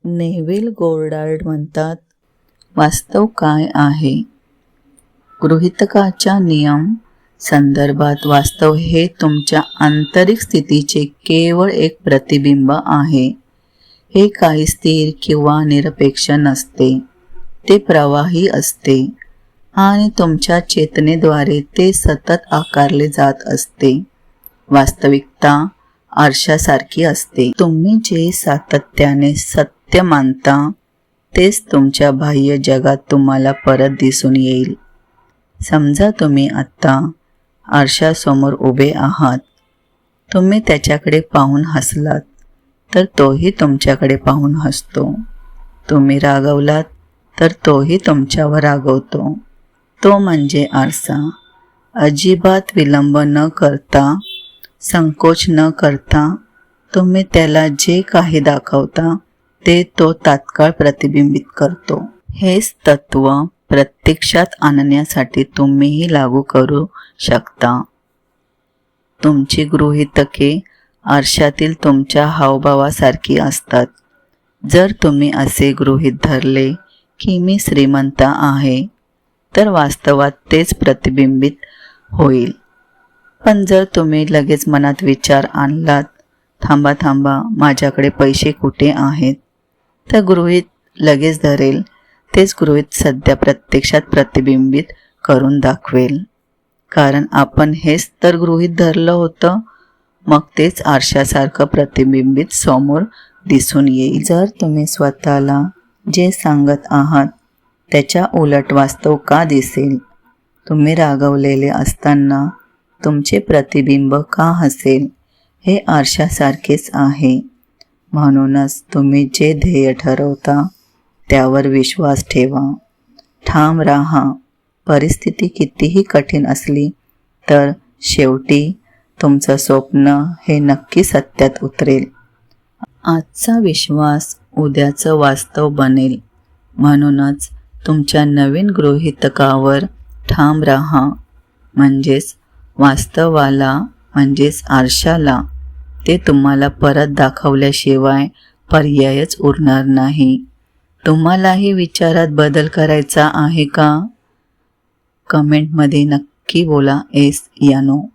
Neville Goddard म्हणतात, वास्तव काय आहे? गृहीतकाच्या नियम संदर्भात वास्तव हे तुमच्या आंतरिक स्थितीचे केवळ एक प्रतिबिंब आहे. हे काही स्थिर किंवा निरपेक्ष नसते, ते प्रवाही असते आणि तुमच्या चेतनेद्वारे ते सतत आकारले जात असते. वास्तविकता आरशासारखी असते. तुम्ही जे सातत्याने सत्य मानता तेच तुमच्या बाह्य जगात तुम्हाला परत दिसून येईल. समजा तुम्ही आत्ता आरशासमोर उभे आहात. तुम्ही त्याच्याकडे पाहून हसलात तर तोही तुमच्याकडे पाहून हसतो. तुम्ही रागवलात तर तोही तुमच्यावर रागवतो. तो म्हणजे आरसा. अजिबात विलंब न करता, संकोच न करता तुम्ही त्याला जे काही दाखवता ते तो तात्काळ प्रतिबिंबित करतो. हेच तत्त्व प्रत्यक्षात आणण्यासाठी तुम्हीही लागू करू शकता. तुमची गृहीतके आरशातील तुमच्या हावभावासारखी असतात. जर तुम्ही असे गृहीत धरले की मी श्रीमंत आहे, तर वास्तवात तेच प्रतिबिंबित होईल. पण जर तुम्ही लगेच मनात विचार आणलात, थांबा माझ्याकडे पैसे कुठे आहेत, तर गृहीत लगेच धरेल तेच गृहीत सध्या प्रत्यक्षात प्रतिबिंबित करून दाखवेल. कारण आपण हेच तर गृहीत धरलं होतं. मग तेच आरशासारखं प्रतिबिंबित समोर दिसून येईल. जर तुम्ही स्वतःला जे सांगत आहात त्याच्या उलट वास्तव का दिसेल? तुम्ही रागवलेले असताना तुमचे प्रतिबिंब का हसेल? हे आरशासारखेच आहे. म्हणूनच तुम्ही जे ध्येय ठरवता त्यावर विश्वास ठेवा. ठाम राहा. परिस्थिती कितीही कठीण असली तर शेवटी तुमचं स्वप्न हे नक्की सत्यात उतरेल. आजचा विश्वास उद्याचं वास्तव बनेल. म्हणूनच तुमच्या नवीन गृहीतकावर ठाम राहा. म्हणजेच वास्तवाला, म्हणजेच आरशाला ते तुम्हाला परत दाखवल्याशिवाय पर्यायच उरणार नाही. तुम्हालाही विचारात बदल करायचा आहे का? कमेंटमध्ये नक्की बोला. येस या नो.